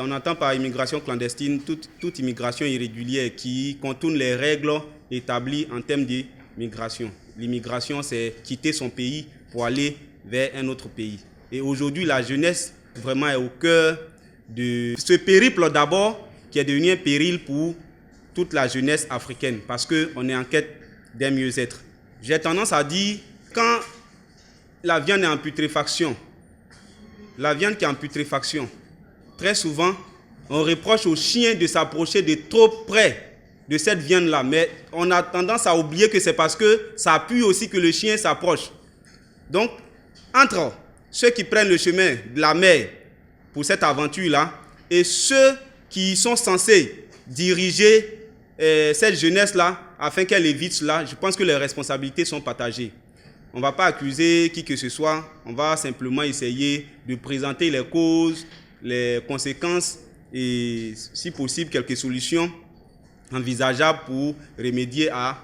On entend par immigration clandestine toute immigration irrégulière qui contourne les règles établies en termes d'immigration. L'immigration, c'est quitter son pays pour aller vers un autre pays. Et aujourd'hui, la jeunesse vraiment est au cœur de ce périple d'abord qui est devenu un péril pour toute la jeunesse africaine parce qu'on est en quête d'un mieux-être. J'ai tendance à dire, quand la viande est en putréfaction, très souvent, on reproche aux chiens de s'approcher de trop près de cette viande-là. Mais on a tendance à oublier que c'est parce que ça appuie aussi que le chien s'approche. Donc, entre ceux qui prennent le chemin de la mer pour cette aventure-là et ceux qui sont censés diriger cette jeunesse-là afin qu'elle évite cela, je pense que les responsabilités sont partagées. On ne va pas accuser qui que ce soit, on va simplement essayer de présenter les causes, les conséquences et, si possible, quelques solutions envisageables pour remédier à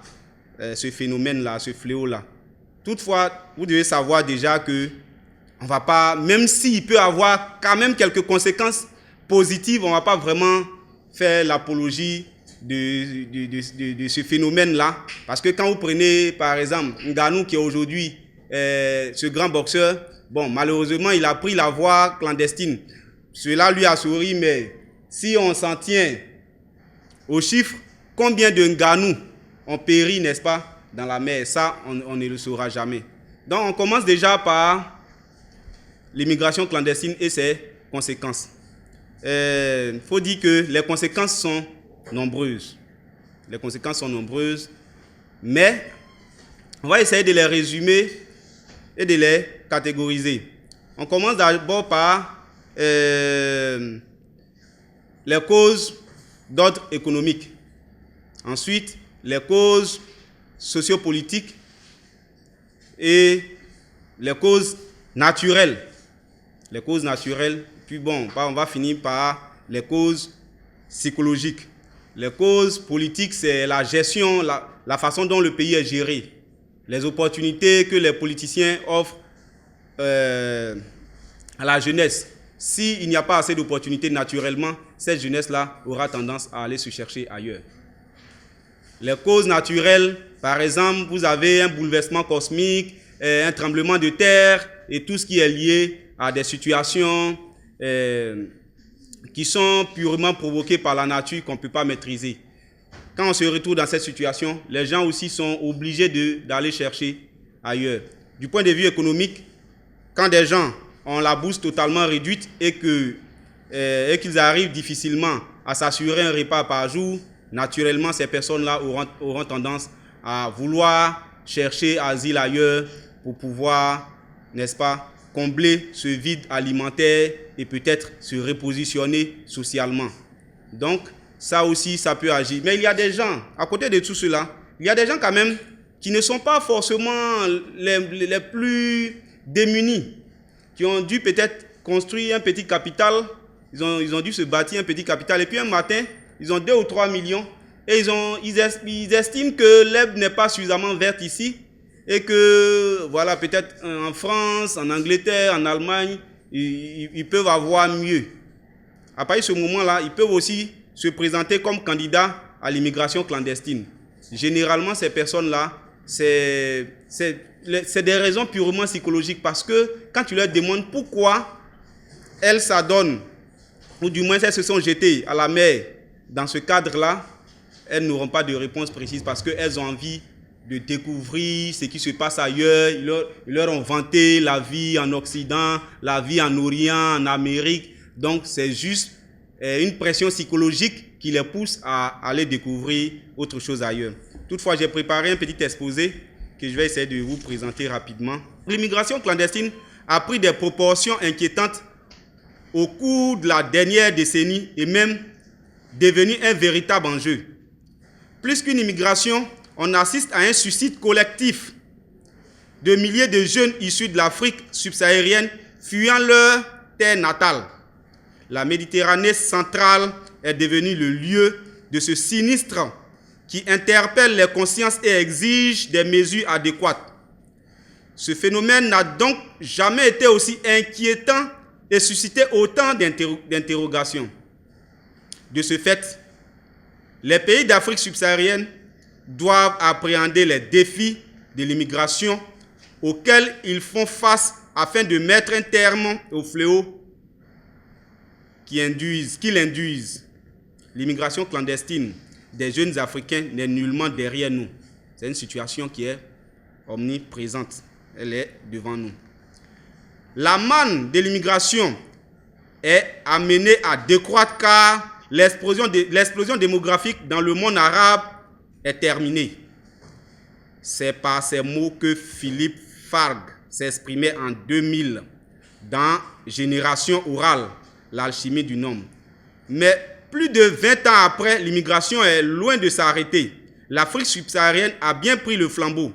ce phénomène-là, ce fléau-là. Toutefois, vous devez savoir déjà que on va pas, même s'il peut avoir quand même quelques conséquences positives, on ne va pas vraiment faire l'apologie de ce phénomène-là. Parce que quand vous prenez, par exemple, Ngannou qui est aujourd'hui ce grand boxeur, bon, malheureusement, il a pris la voie clandestine. Cela lui a souri, mais si on s'en tient aux chiffres, combien de Ngannou ont péri, n'est-ce pas, dans la mer? Ça, on ne le saura jamais. Donc, on commence déjà par l'immigration clandestine et ses conséquences. Il faut dire que les conséquences sont nombreuses. Mais on va essayer de les résumer et de les catégoriser. On commence d'abord par les causes d'ordre économique. Ensuite, les causes sociopolitiques et les causes naturelles. Puis bon, on va finir par les causes psychologiques. Les causes politiques, c'est la gestion, la façon dont le pays est géré. Les opportunités que les politiciens offrent à la jeunesse. S'il n'y a pas assez d'opportunités, naturellement, cette jeunesse-là aura tendance à aller se chercher ailleurs. Les causes naturelles, par exemple, vous avez un bouleversement cosmique, un tremblement de terre et tout ce qui est lié à des situations qui sont purement provoquées par la nature qu'on ne peut pas maîtriser. Quand on se retrouve dans cette situation, les gens aussi sont obligés d'aller chercher ailleurs. Du point de vue économique, quand des gens ont la bourse totalement réduite et qu'ils arrivent difficilement à s'assurer un repas par jour, naturellement, ces personnes-là auront tendance à vouloir chercher asile ailleurs pour pouvoir, n'est-ce pas, combler ce vide alimentaire et peut-être se repositionner socialement. Donc, ça aussi, ça peut agir. Mais il y a des gens, à côté de tout cela, il y a des gens quand même qui ne sont pas forcément les plus démunis, qui ont dû peut-être construire un petit capital, ils ont dû se bâtir un petit capital, et puis un matin, ils ont 2 ou 3 millions, et ils estiment que l'herbe n'est pas suffisamment verte ici, et que, voilà, peut-être en France, en Angleterre, en Allemagne, ils peuvent avoir mieux. À partir de ce moment-là, ils peuvent aussi se présenter comme candidats à l'immigration clandestine. Généralement, ces personnes-là, c'est des raisons purement psychologiques parce que quand tu leur demandes pourquoi elles s'adonnent, ou du moins elles se sont jetées à la mer dans ce cadre-là, elles n'auront pas de réponse précise parce qu'elles ont envie de découvrir ce qui se passe ailleurs. Ils leur ont vanté la vie en Occident, la vie en Orient, en Amérique. Donc, c'est juste une pression psychologique qui les pousse à aller découvrir autre chose ailleurs. Toutefois, j'ai préparé un petit exposé que je vais essayer de vous présenter rapidement. L'immigration clandestine a pris des proportions inquiétantes au cours de la dernière décennie et même devenu un véritable enjeu. Plus qu'une immigration, on assiste à un suicide collectif de milliers de jeunes issus de l'Afrique subsaharienne fuyant leur terre natale. La Méditerranée centrale est devenue le lieu de ce sinistre qui interpelle les consciences et exige des mesures adéquates. Ce phénomène n'a donc jamais été aussi inquiétant et suscité autant d'interrogations. De ce fait, les pays d'Afrique subsaharienne doivent appréhender les défis de l'immigration auxquels ils font face afin de mettre un terme au fléau qu'ils induisent. L'immigration clandestine des jeunes Africains n'est nullement derrière nous. C'est une situation qui est omniprésente. Elle est devant nous. La manne de l'immigration est amenée à décroître car l'explosion démographique dans le monde arabe est terminée. C'est par ces mots que Philippe Fargue s'exprimait en 2000 dans Génération orale, l'alchimie du nombre. Mais plus de 20 ans après, l'immigration est loin de s'arrêter. L'Afrique subsaharienne a bien pris le flambeau.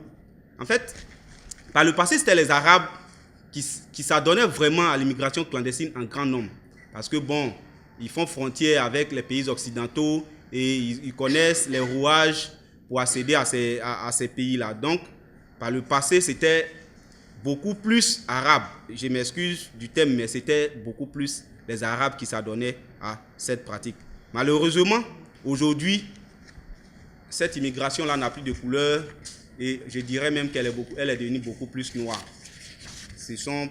En fait, par le passé, c'était les Arabes qui s'adonnaient vraiment à l'immigration clandestine en grand nombre. Parce que bon, ils font frontière avec les pays occidentaux et ils connaissent les rouages pour accéder à ces pays-là. Donc, par le passé, c'était beaucoup plus arabe. Je m'excuse du thème, mais c'était beaucoup plus les Arabes qui s'adonnaient à cette pratique. Malheureusement, aujourd'hui, cette immigration-là n'a plus de couleur et je dirais même qu'elle est devenue beaucoup plus noire. Ce sont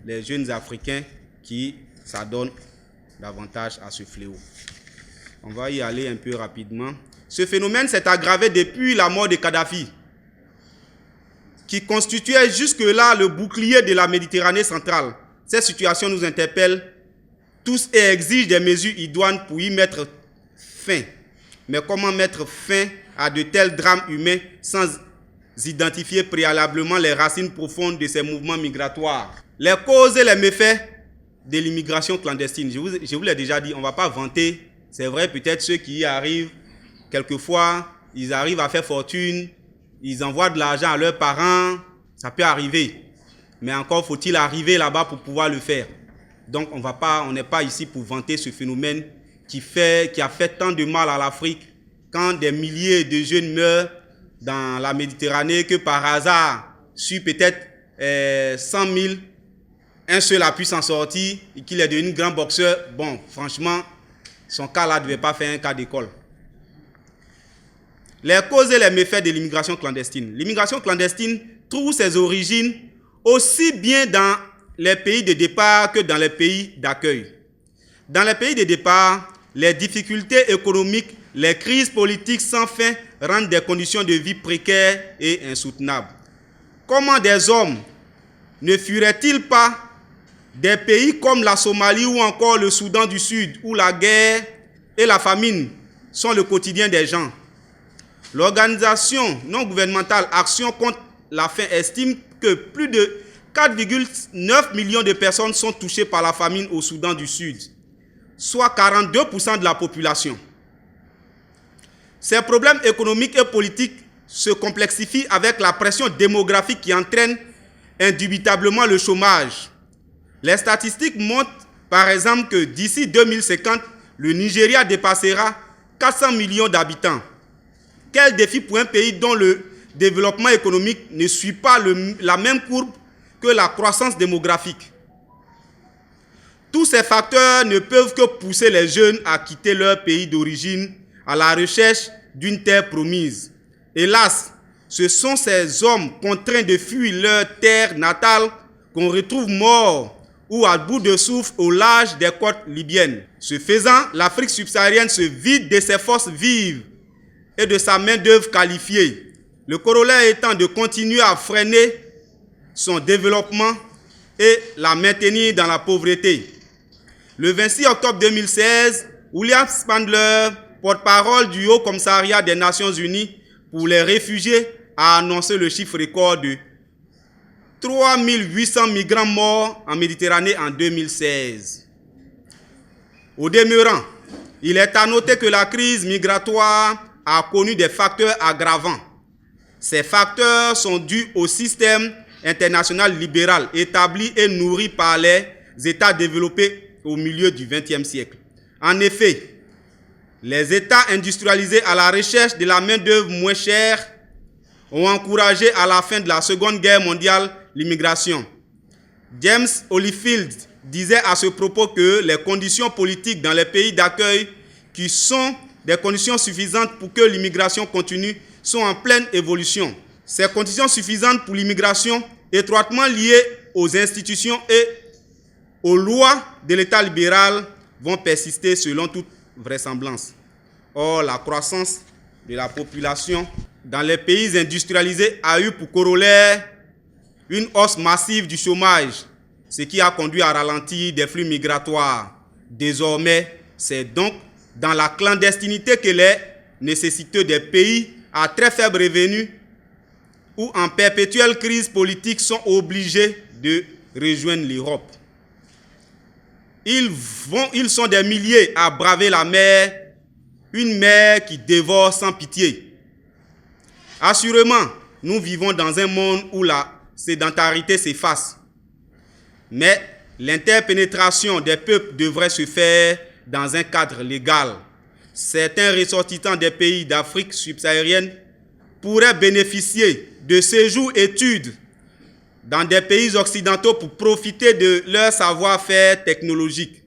les jeunes Africains qui s'adonnent davantage à ce fléau. On va y aller un peu rapidement. Ce phénomène s'est aggravé depuis la mort de Kadhafi, qui constituait jusque-là le bouclier de la Méditerranée centrale. Cette situation nous interpelle tous et exige des mesures idoines pour y mettre fin. Mais comment mettre fin à de tels drames humains sans identifier préalablement les racines profondes de ces mouvements migratoires? Les causes et les méfaits de l'immigration clandestine. Je vous l'ai déjà dit, on ne va pas vanter. C'est vrai, peut-être ceux qui y arrivent, quelquefois, ils arrivent à faire fortune, ils envoient de l'argent à leurs parents, ça peut arriver. Mais encore faut-il arriver là-bas pour pouvoir le faire. Donc on n'est pas ici pour vanter ce phénomène qui a fait tant de mal à l'Afrique. Quand des milliers de jeunes meurent dans la Méditerranée, que par hasard, sur peut-être 100 000, un seul a pu s'en sortir et qu'il est devenu grand boxeur, bon, franchement, son cas-là ne devait pas faire un cas d'école. Les causes et les méfaits de l'immigration clandestine. L'immigration clandestine trouve ses origines aussi bien dans les pays de départ que dans les pays d'accueil. Dans les pays de départ, les difficultés économiques, les crises politiques sans fin rendent des conditions de vie précaires et insoutenables. Comment des hommes ne fuiraient-ils pas des pays comme la Somalie ou encore le Soudan du Sud, où la guerre et la famine sont le quotidien des gens? L'organisation non gouvernementale Action contre la faim estime que plus de 4,9 millions de personnes sont touchées par la famine au Soudan du Sud, soit 42% de la population. Ces problèmes économiques et politiques se complexifient avec la pression démographique qui entraîne indubitablement le chômage. Les statistiques montrent par exemple que d'ici 2050, le Nigeria dépassera 400 millions d'habitants. Quel défi pour un pays dont le développement économique ne suit pas la même courbe que la croissance démographique? Tous ces facteurs ne peuvent que pousser les jeunes à quitter leur pays d'origine à la recherche d'une terre promise. Hélas, ce sont ces hommes contraints de fuir leur terre natale qu'on retrouve morts ou à bout de souffle au large des côtes libyennes. Ce faisant, l'Afrique subsaharienne se vide de ses forces vives et de sa main-d'œuvre qualifiée. Le corollaire étant de continuer à freiner son développement et la maintenir dans la pauvreté. Le 26 octobre 2016, William Spandler, porte-parole du Haut Commissariat des Nations Unies pour les réfugiés, a annoncé le chiffre record de 3 800 migrants morts en Méditerranée en 2016. Au demeurant, il est à noter que la crise migratoire a connu des facteurs aggravants. Ces facteurs sont dus au système international libéral établi et nourri par les États développés au milieu du XXe siècle. En effet, les États industrialisés à la recherche de la main-d'œuvre moins chère ont encouragé à la fin de la Seconde Guerre mondiale l'immigration. James Holyfield disait à ce propos que les conditions politiques dans les pays d'accueil qui sont des conditions suffisantes pour que l'immigration continue, sont en pleine évolution. Ces conditions suffisantes pour l'immigration, étroitement liées aux institutions et aux lois de l'État libéral, vont persister selon toute vraisemblance. Or, la croissance de la population dans les pays industrialisés a eu pour corollaire une hausse massive du chômage, ce qui a conduit à ralentir des flux migratoires. Désormais, c'est donc dans la clandestinité que les nécessiteux des pays à très faible revenu ou en perpétuelle crise politique sont obligés de rejoindre l'Europe. Ils sont des milliers à braver la mer, une mer qui dévore sans pitié. Assurément, nous vivons dans un monde où la sédentarité s'efface. Mais l'interpénétration des peuples devrait se faire dans un cadre légal. Certains ressortissants des pays d'Afrique subsaharienne pourraient bénéficier de séjours études dans des pays occidentaux pour profiter de leur savoir-faire technologique.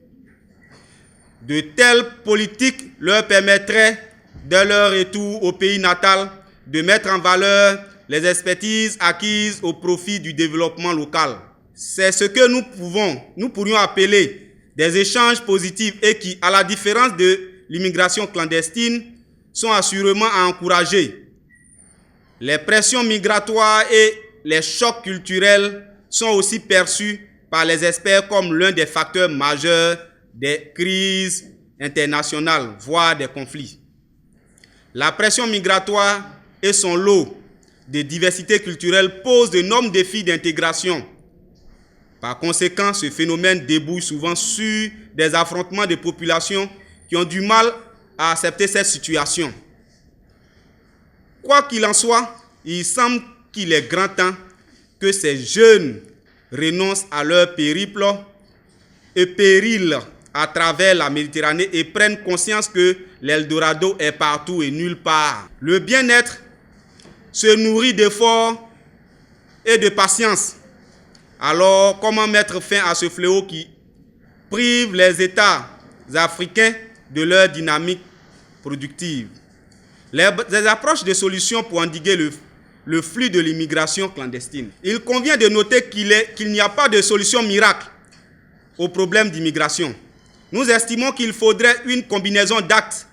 De telles politiques leur permettraient, dès leur retour au pays natal, de mettre en valeur les expertises acquises au profit du développement local. C'est ce que nous pourrions appeler des échanges positifs et qui, à la différence de l'immigration clandestine, sont assurément à encourager. Les pressions migratoires et les chocs culturels sont aussi perçus par les experts comme l'un des facteurs majeurs des crises internationales, voire des conflits. La pression migratoire et son lot de diversité culturelle posent d'énormes défis d'intégration. Par conséquent, ce phénomène débouche souvent sur des affrontements de populations qui ont du mal à accepter cette situation. Quoi qu'il en soit, il semble qu'il est grand temps que ces jeunes renoncent à leur périple et péril à travers la Méditerranée et prennent conscience que l'Eldorado est partout et nulle part. Le bien-être se nourrit d'efforts et de patience. Alors, comment mettre fin à ce fléau qui prive les États africains de leur dynamique productive? Les approches de solutions pour endiguer le flux de l'immigration clandestine. Il convient de noter qu'il n'y a pas de solution miracle au problème d'immigration. Nous estimons qu'il faudrait une combinaison d'actes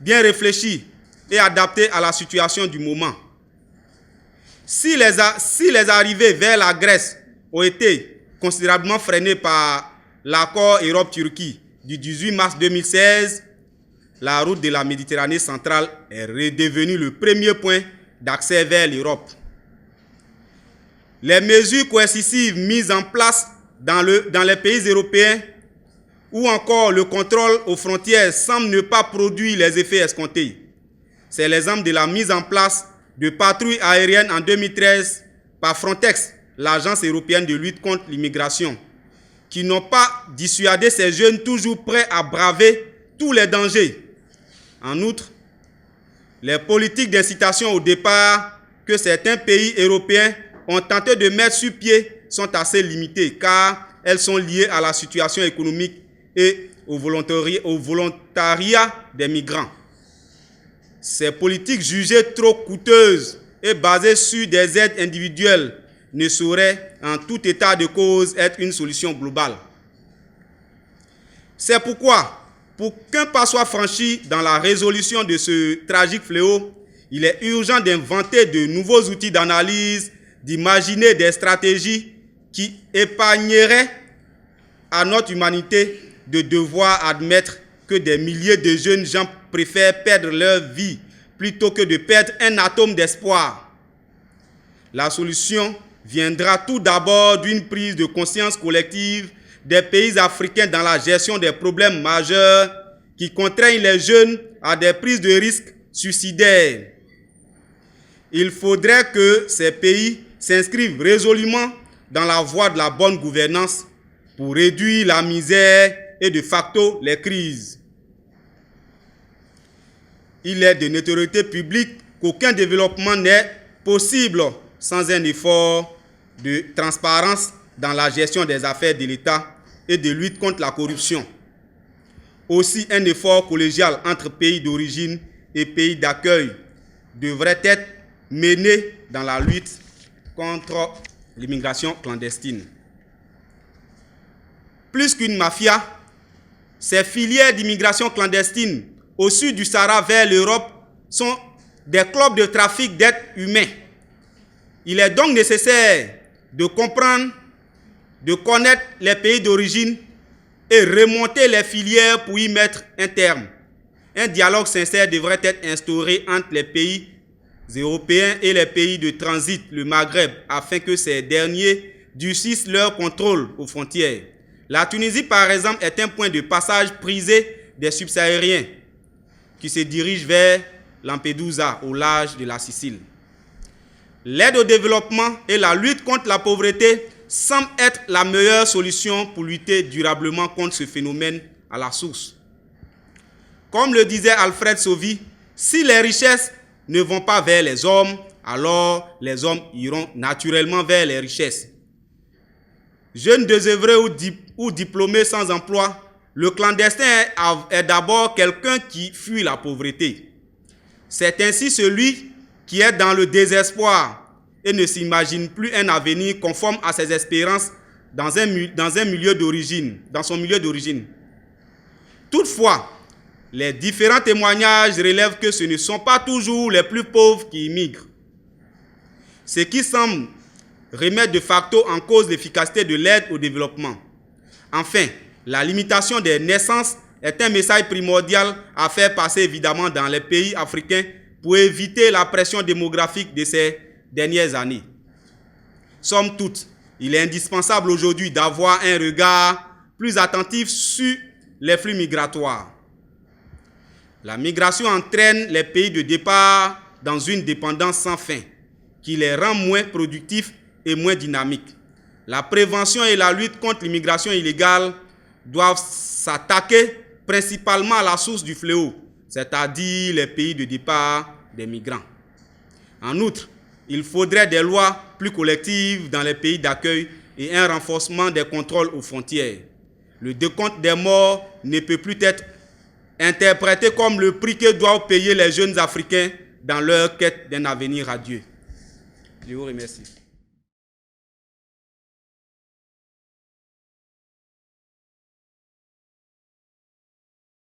bien réfléchis et adaptés à la situation du moment. Si les arrivées vers la Grèce ont été considérablement freinées par l'accord Europe-Turquie du 18 mars 2016, la route de la Méditerranée centrale est redevenue le premier point d'accès vers l'Europe. Les mesures coercitives mises en place dans les pays européens ou encore le contrôle aux frontières semblent ne pas produire les effets escomptés. C'est l'exemple de la mise en place de patrouilles aériennes en 2013 par Frontex, l'agence européenne de lutte contre l'immigration, qui n'ont pas dissuadé ces jeunes toujours prêts à braver tous les dangers. En outre, les politiques d'incitation au départ que certains pays européens ont tenté de mettre sur pied sont assez limitées car elles sont liées à la situation économique et au volontariat des migrants. Ces politiques jugées trop coûteuses et basées sur des aides individuelles ne sauraient en tout état de cause être une solution globale. C'est pourquoi, pour qu'un pas soit franchi dans la résolution de ce tragique fléau, il est urgent d'inventer de nouveaux outils d'analyse, d'imaginer des stratégies qui épargneraient à notre humanité de devoir admettre que des milliers de jeunes gens préfèrent perdre leur vie plutôt que de perdre un atome d'espoir. La solution viendra tout d'abord d'une prise de conscience collective des pays africains dans la gestion des problèmes majeurs qui contraignent les jeunes à des prises de risques suicidaires. Il faudrait que ces pays s'inscrivent résolument dans la voie de la bonne gouvernance pour réduire la misère et de facto les crises. Il est de notoriété publique qu'aucun développement n'est possible sans un effort de transparence dans la gestion des affaires de l'État et de lutte contre la corruption. Aussi, un effort collégial entre pays d'origine et pays d'accueil devrait être mené dans la lutte contre l'immigration clandestine. Plus qu'une mafia, ces filières d'immigration clandestine au sud du Sahara vers l'Europe sont des clubs de trafic d'êtres humains. Il est donc nécessaire de comprendre, de connaître les pays d'origine et remonter les filières pour y mettre un terme. Un dialogue sincère devrait être instauré entre les pays européens et les pays de transit, le Maghreb, afin que ces derniers durcissent leur contrôle aux frontières. La Tunisie, par exemple, est un point de passage prisé des subsahariens qui se dirigent vers Lampedusa, au large de la Sicile. L'aide au développement et la lutte contre la pauvreté semblent être la meilleure solution pour lutter durablement contre ce phénomène à la source. Comme le disait Alfred Sauvy, si les richesses ne vont pas vers les hommes, alors les hommes iront naturellement vers les richesses. Jeunes désœuvrés ou diplômés sans emploi, le clandestin est d'abord quelqu'un qui fuit la pauvreté. C'est ainsi celui qui est dans le désespoir et ne s'imagine plus un avenir conforme à ses espérances dans son milieu d'origine. Toutefois, les différents témoignages relèvent que ce ne sont pas toujours les plus pauvres qui immigrent. Ce qui semble remettre de facto en cause l'efficacité de l'aide au développement. Enfin, la limitation des naissances est un message primordial à faire passer évidemment dans les pays africains pour éviter la pression démographique de ces dernières années. Somme toute, il est indispensable aujourd'hui d'avoir un regard plus attentif sur les flux migratoires. La migration entraîne les pays de départ dans une dépendance sans fin qui les rend moins productifs et moins dynamiques. La prévention et la lutte contre l'immigration illégale doivent s'attaquer principalement à la source du fléau, c'est-à-dire les pays de départ des migrants. En outre, il faudrait des lois plus collectives dans les pays d'accueil et un renforcement des contrôles aux frontières. Le décompte des morts ne peut plus être interprété comme le prix que doivent payer les jeunes Africains dans leur quête d'un avenir radieux. Je vous remercie.